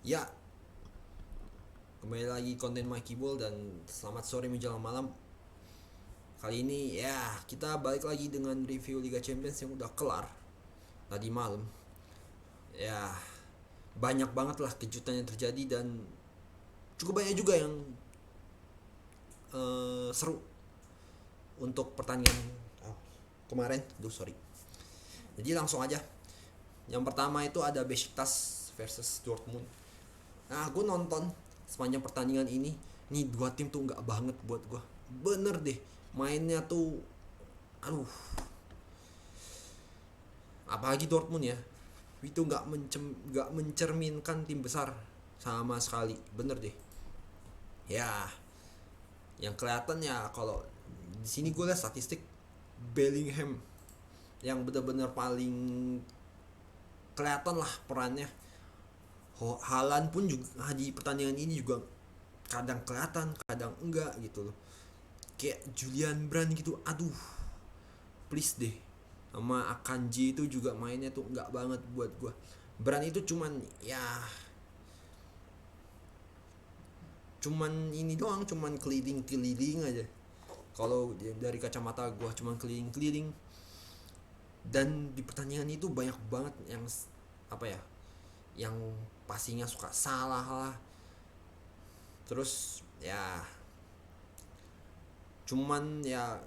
Ya, kembali lagi konten Mikey Ball dan selamat sore menjelang malam. Kali ini ya kita balik lagi dengan review Liga Champions yang udah kelar tadi malam. Ya, banyak banget lah kejutan yang terjadi dan cukup banyak juga yang seru untuk pertandingan kemarin. Sorry. Jadi langsung aja. Yang pertama itu ada Besiktas versus Dortmund. Nah, gue nonton sepanjang pertandingan ini. Nih dua tim tuh nggak banget buat gue. Bener deh, mainnya tuh, aduh, apalagi Dortmund ya, itu nggak mencerminkan tim besar sama sekali. Bener deh. Ya, yang kelihatan ya kalau di sini gue lihat statistik Bellingham yang benar-benar paling kelihatan lah perannya. Haaland pun juga di pertandingan ini juga kadang kelihatan kadang enggak gitu loh, kayak Julian Brand gitu, aduh, please deh. Sama Akanji itu juga mainnya tuh enggak banget buat gua. Brand itu cuman ini doang, cuman keliling-keliling aja. Kalau dari kacamata gua cuman keliling-keliling. Dan di pertandingan itu banyak banget yang apa ya, yang passingnya suka salah lah. Terus ya cuman ya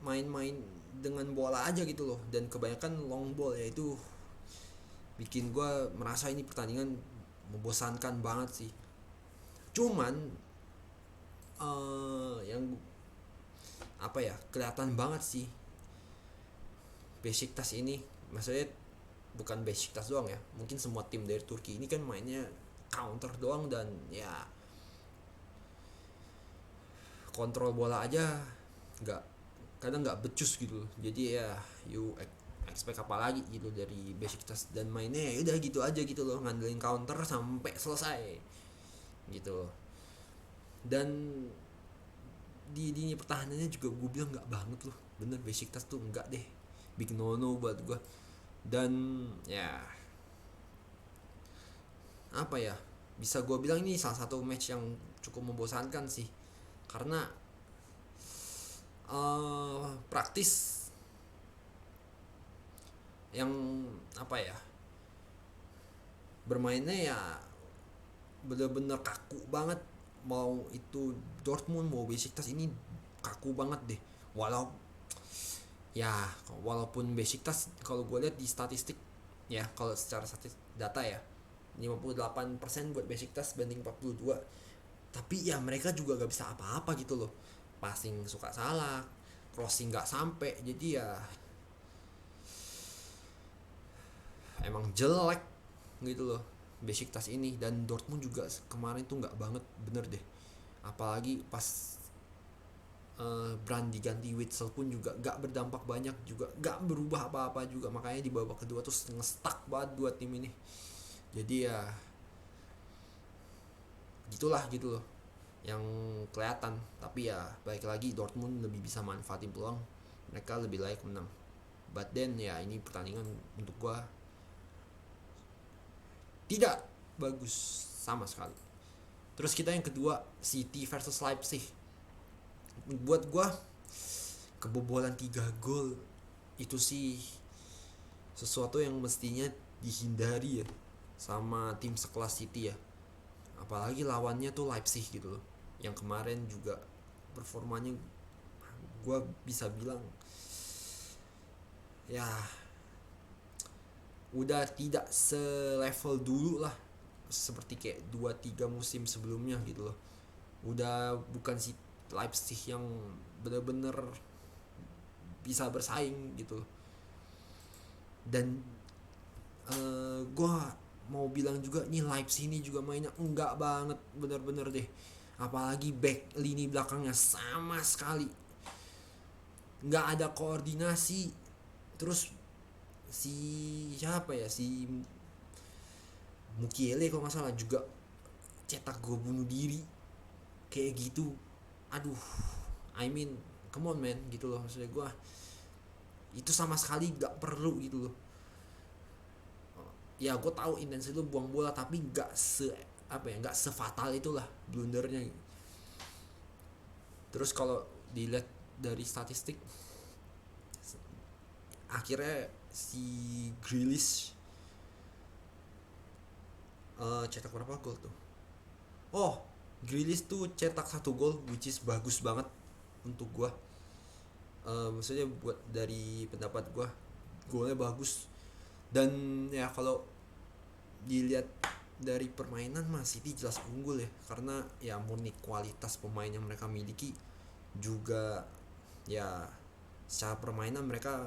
main-main dengan bola aja gitu loh, dan kebanyakan long ball, yaitu bikin gue merasa ini pertandingan membosankan banget sih. Cuman yang apa ya, kelihatan banget sih Besiktas ini, maksudnya bukan Besiktas doang ya, mungkin semua tim dari Turki ini kan mainnya counter doang, dan ya kontrol bola aja nggak, kadang nggak becus gitu. Jadi ya you expect apa lagi gitu dari Besiktas, dan mainnya ya udah gitu aja gitu loh, ngandelin counter sampai selesai gitu. Dan di pertahanannya juga gue bilang nggak banget loh, bener Besiktas tuh nggak deh, big no no buat gue. Dan ya apa ya, bisa gue bilang ini salah satu match yang cukup membosankan sih, karena praktis, yang apa ya, bermainnya ya bener-bener kaku banget. Mau itu Dortmund mau Besiktas ini kaku banget deh. Walau ya, walaupun Besiktas kalau gue lihat di statistik ya, kalau secara statistik data ya, 58% buat Besiktas banding 42, tapi ya mereka juga gak bisa apa-apa gitu loh. Passing suka salah, crossing gak sampai, jadi ya emang jelek gitu loh Besiktas ini. Dan Dortmund juga kemarin tuh nggak banget, bener deh. Apalagi pas Brand diganti Witsel pun juga nggak berdampak banyak, juga nggak berubah apa-apa juga. Makanya di babak kedua tuh nge-stuck banget dua tim ini. Jadi ya gitulah gitu loh yang kelihatan. Tapi ya baik lagi, Dortmund lebih bisa manfaatin peluang, mereka lebih layak menang. But then ya ini pertandingan untuk gua tidak bagus sama sekali. Terus kita yang kedua, City versus Leipzig. Buat gua kebobolan 3 gol itu sih sesuatu yang mestinya dihindari ya sama tim sekelas City ya. Apalagi lawannya tuh Leipzig gitu loh, yang kemarin juga performanya gua bisa bilang ya udah tidak selevel dulu lah, seperti kayak 2-3 musim sebelumnya gitu loh. Udah bukan si Leipzig yang bener-bener bisa bersaing gitu. Dan gue mau bilang juga nih, Leipzig ini juga mainnya enggak banget, bener-bener deh. Apalagi back lini belakangnya sama sekali nggak ada koordinasi. Terus si siapa ya, si Mukiele kalau nggak salah juga cetak gol bunuh diri kayak gitu. Aduh, I mean come on man gitu loh, maksudnya gue itu sama sekali gak perlu gitu loh. ya gue tahu intensi lu buang bola, tapi nggak sefatal itulah blundernya. Terus kalau dilihat dari statistik, akhirnya si Grealish cetak berapa gol tuh? Oh, Grealish tuh cetak 1 gol, which is bagus banget untuk gua. Maksudnya buat dari pendapat gua, golnya bagus. Dan ya kalau dilihat dari permainan mah City jelas unggul ya, karena ya murni kualitas pemain yang mereka miliki, juga ya secara permainan mereka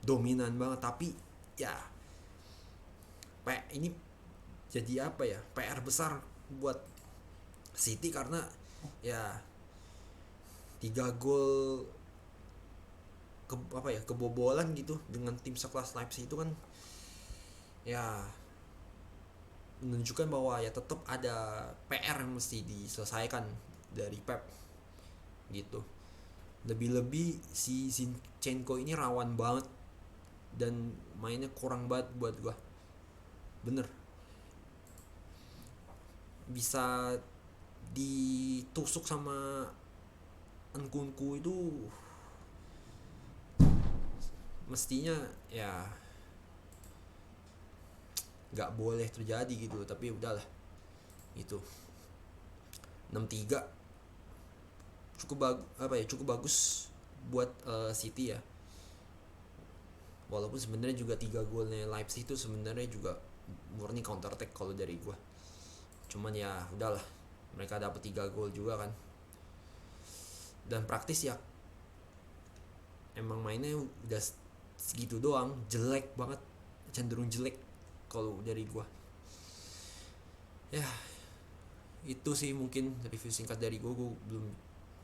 dominan banget. Tapi ya ini jadi apa ya, PR besar buat City, karena ya 3 gol kebobolan gitu dengan tim sekelas Leipzig itu kan ya menunjukkan bahwa ya tetap ada PR yang mesti diselesaikan dari Pep gitu. Lebih-lebih si Zinchenko ini rawan banget dan mainnya kurang banget buat gua, bener, bisa ditusuk sama Nkunku itu mestinya ya nggak boleh terjadi gitu. Tapi udahlah, itu 6-3 cukup bagus buat City ya. Walaupun sebenarnya juga 3 golnya Leipzig itu sebenarnya juga murni counter attack kalau dari gua. Cuman ya udahlah, mereka dapat 3 gol juga kan. Dan praktis ya emang mainnya udah segitu doang, jelek banget, cenderung jelek kalau dari gua. Ya, itu sih mungkin review singkat dari gua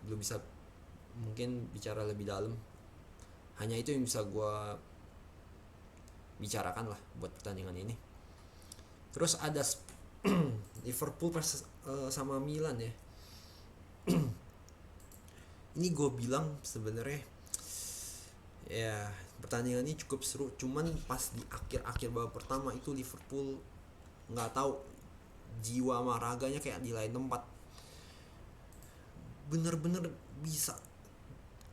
belum bisa mungkin bicara lebih dalam. Hanya itu yang bisa gua bicarakan lah buat pertandingan ini. Terus ada Liverpool sama Milan ya. Ini gue bilang sebenarnya ya pertandingan ini cukup seru, cuman pas di akhir babak pertama itu Liverpool nggak tahu, jiwa sama raganya kayak di lain tempat, bener-bener bisa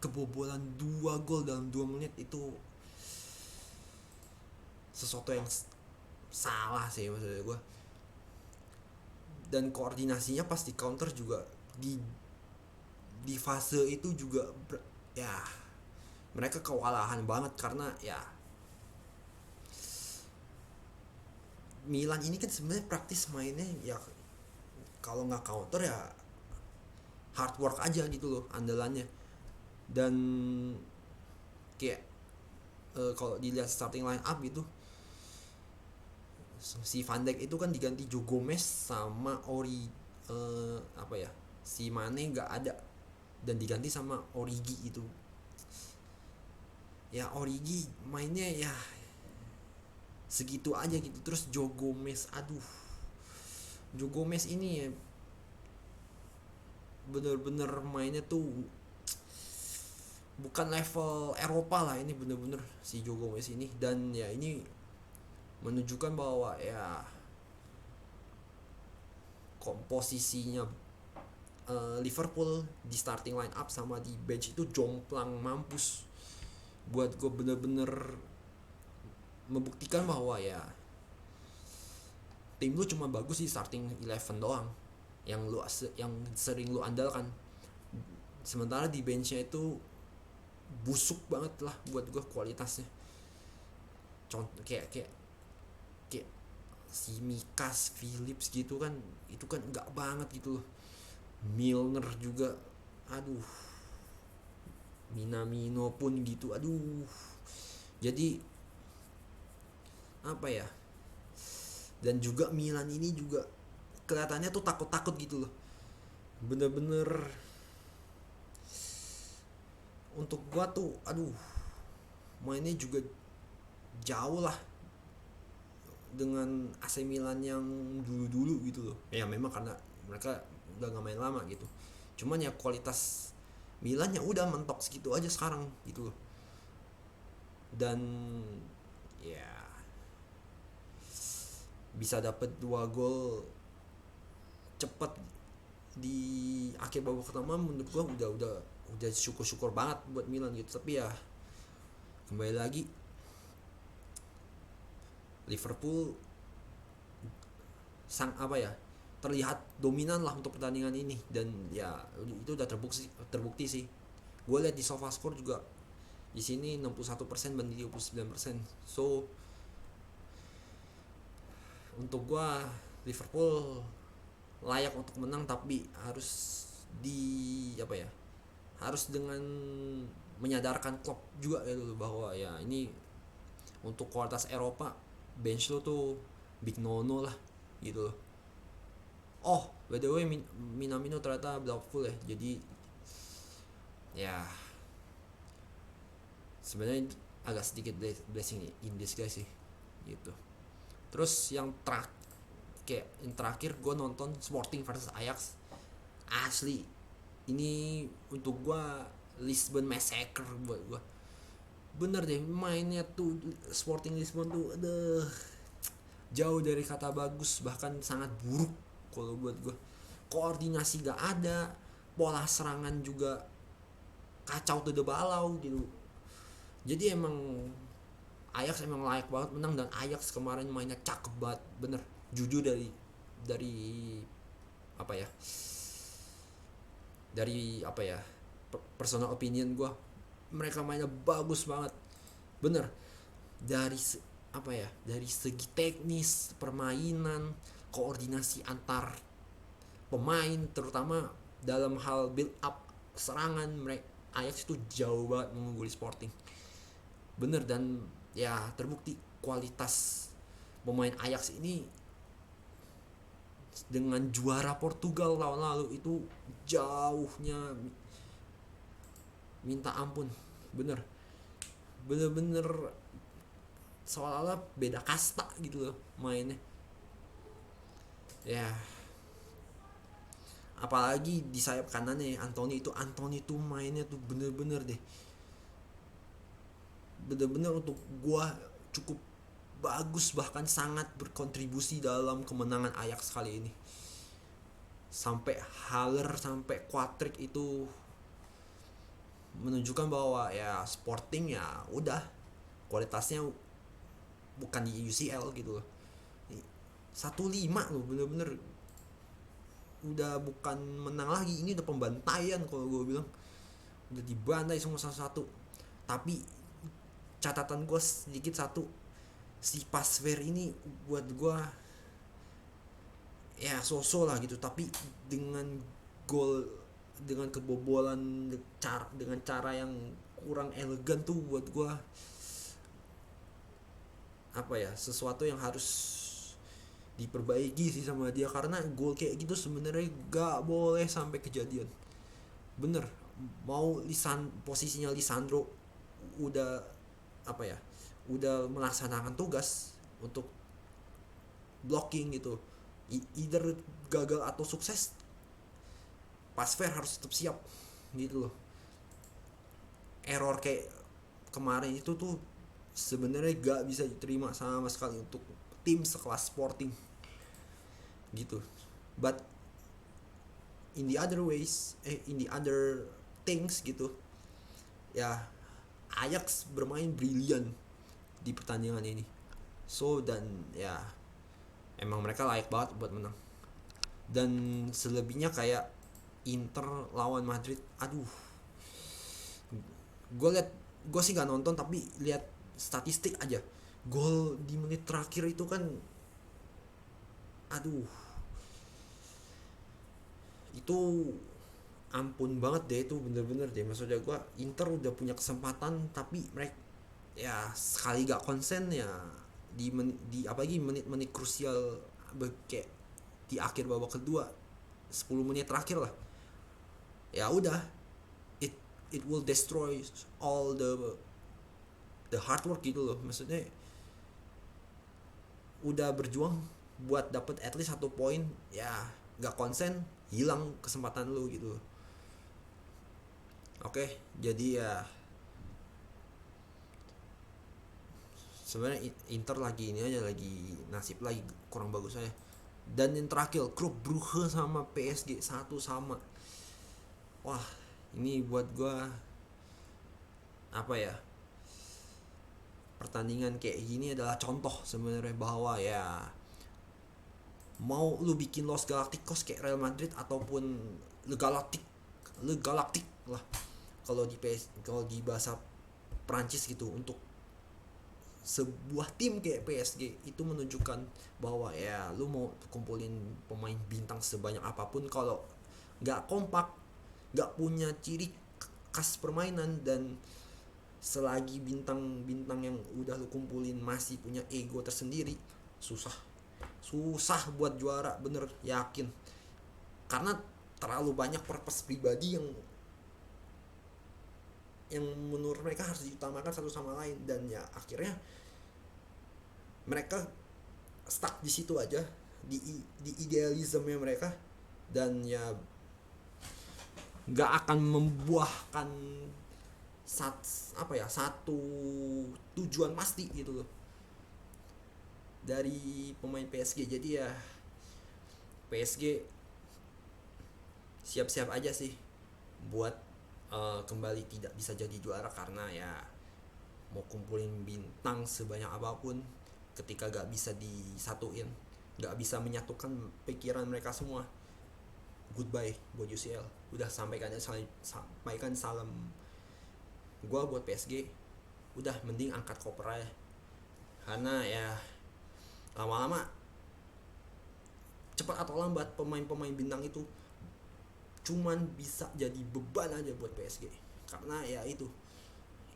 kebobolan 2 gol dalam 2 menit. Itu sesuatu yang salah sih maksudnya gue. Dan koordinasinya pas di counter juga di fase itu juga ya mereka kewalahan banget, karena ya Milan ini kan sebenarnya praktis mainnya ya, kalau nggak counter ya hard work aja gitu loh andalannya. Dan kayak kalau dilihat starting line up itu, si Van Dijk itu kan diganti Joe Gomez sama si Mane nggak ada dan diganti sama Origi itu. Ya Origi mainnya ya segitu aja gitu. Terus Joe Gomez, Joe Gomez ini ya bener-bener mainnya tuh bukan level Eropa lah, ini bener-bener si Joe Gomez ini. Dan ya ini menunjukkan bahwa ya komposisinya Liverpool di starting line up sama di bench itu jomplang mampus. Buat gue bener-bener membuktikan bahwa ya tim lu cuma bagus di starting 11 doang yang sering lu andalkan, sementara di benchnya itu busuk banget lah buat gue kualitasnya. Contoh kayak si Mikas Phillips gitu kan, itu kan enggak banget gitu loh. Milner juga Minamino pun gitu, jadi apa ya, dan juga Milan ini juga kelihatannya tuh takut-takut gitu loh, bener-bener untuk gua tuh mainnya juga jauh lah dengan AC Milan yang dulu-dulu gitu loh. Ya memang karena mereka udah gak main lama gitu, cuman ya kualitas Milan ya udah mentok segitu aja sekarang gitu loh. Dan ya bisa dapat 2 gol cepet di akhir babak pertama, menurut gua udah syukur-syukur banget buat Milan gitu. Tapi ya kembali lagi, Liverpool sang apa ya, terlihat dominan lah untuk pertandingan ini, dan ya itu udah terbukti sih. Gue lihat di SofaScore juga di sini 61% banding 39%. So untuk gue Liverpool layak untuk menang, tapi harus di apa ya, harus dengan menyadarkan Klopp juga ya dulu, bahwa ya ini untuk kualitas Eropa, bench lo tuh big no lah gitu loh. Oh, by the way, Minamino ternyata doubtful ya. Jadi ya sebenarnya agak sedikit blessing in disguise sih gitu. Terus yang terakhir gue nonton Sporting versus Ajax. Asli ini untuk gue Lisbon Massacre buat gue. Bener deh, mainnya tuh Sporting Lisbon tuh jauh dari kata bagus, bahkan sangat buruk kalau buat gue. Koordinasi gak ada, pola serangan juga kacau tuh balau gitu. Jadi emang Ajax emang layak banget menang, dan Ajax kemarin mainnya cakep banget, bener. Jujur dari apa ya, personal opinion gue, mereka mainnya bagus banget, bener. Dari apa ya, dari segi teknis permainan, koordinasi antar pemain, terutama dalam hal build up serangan, mereka Ajax itu jauh banget mengungguli Sporting, bener. Dan ya terbukti kualitas pemain Ajax ini dengan juara Portugal tahun lalu itu jauhnya minta ampun, bener. Bener-bener seolah-olah beda kasta gitu loh mainnya ya. Apalagi di sayap kanannya Anthony itu mainnya tuh bener-bener deh, bener-bener untuk gua cukup bagus, bahkan sangat berkontribusi dalam kemenangan Ajax kali ini. Sampai Haller, sampai Quadrick itu menunjukkan bahwa ya Sporting ya udah kualitasnya bukan di UCL gitu loh. 1-5 loh, bener-bener udah bukan menang lagi, ini udah pembantaian kalau gue bilang, udah dibantai semua satu-satu. Tapi catatan gue sedikit satu, si Pasver ini buat gue ya so-so lah gitu, tapi dengan gol, dengan kebobolan dengan cara yang kurang elegan tuh buat gue apa ya, sesuatu yang harus diperbaiki sih sama dia, karena gol kayak gitu sebenarnya gak boleh sampai kejadian, bener. Mau posisinya Lisandro udah apa ya, udah melaksanakan tugas untuk blocking gitu, either gagal atau sukses, Pasver harus tetap siap gitu loh. Error kayak kemarin itu tuh sebenarnya gak bisa diterima sama sekali untuk tim sekelas Sporting gitu. But in the other things gitu ya, Ajax bermain brilian di pertandingan ini. So dan ya emang mereka layak banget buat menang. Dan selebihnya kayak Inter lawan Madrid, aduh, gue sih gak nonton, tapi lihat statistik aja, gol di menit terakhir itu kan, aduh, itu ampun banget deh, itu bener-bener deh. Maksudnya gue, Inter udah punya kesempatan tapi mereka ya sekali gak konsen ya, di apalagi menit-menit krusial kayak di akhir babak kedua, 10 menit terakhir lah, ya udah, it will destroy all the hard work gitu loh. Maksudnya udah berjuang buat dapat at least 1 poin, ya gak konsen, hilang kesempatan lu gitu. Oke, jadi ya sebenarnya Inter lagi ini aja, lagi nasib lagi kurang bagus aja. Dan yang terakhir Klub Brugge sama PSG satu sama. Wah, ini buat gua apa ya, pertandingan kayak gini adalah contoh sebenarnya bahwa ya mau lu bikin Los Galacticos kayak Real Madrid ataupun Le Galactic lah kalau di kalau di bahasa Prancis gitu, untuk sebuah tim kayak PSG itu menunjukkan bahwa ya lu mau kumpulin pemain bintang sebanyak apapun, kalau nggak kompak, nggak punya ciri khas permainan, dan selagi bintang-bintang yang udah lu kumpulin masih punya ego tersendiri, susah susah buat juara, bener yakin. Karena terlalu banyak purpose pribadi yang menurut mereka harus diutamakan satu sama lain, dan ya akhirnya mereka stuck di situ aja, di idealismenya mereka, dan ya nggak akan membuahkan satu tujuan pasti gitu loh dari pemain PSG. Jadi ya PSG siap-siap aja sih buat kembali tidak bisa jadi juara, karena ya mau kumpulin bintang sebanyak apapun ketika gak bisa disatuin, gak bisa menyatukan pikiran mereka semua, goodbye buat UCL. Udah sampaikan salam gua buat PSG, udah mending angkat koper aja, karena ya lama-lama cepat atau lambat pemain-pemain bintang itu cuman bisa jadi beban aja buat PSG. Karena ya itu,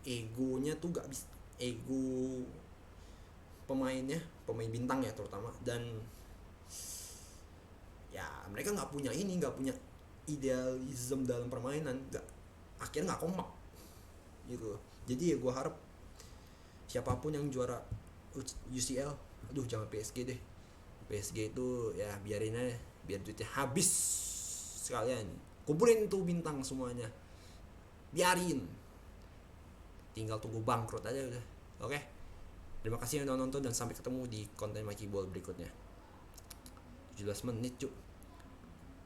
egonya tuh gak bisa, ego pemainnya, pemain bintang ya terutama, dan ya mereka nggak punya idealisme dalam permainan, akhirnya nggak kompak gitu. Jadi ya gue harap siapapun yang juara UCL, aduh jangan PSG deh. PSG itu ya biarin aja, biar duitnya habis sekalian, kumpulin tuh bintang semuanya, biarin, tinggal tunggu bangkrut aja udah. Oke, terima kasih yang udah nonton, dan sampai ketemu di konten Mikey Ball berikutnya. 17 menit cuk,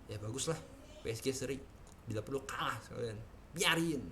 ya bagus lah, PSG seri, bila perlu kalah sekalian, biarin.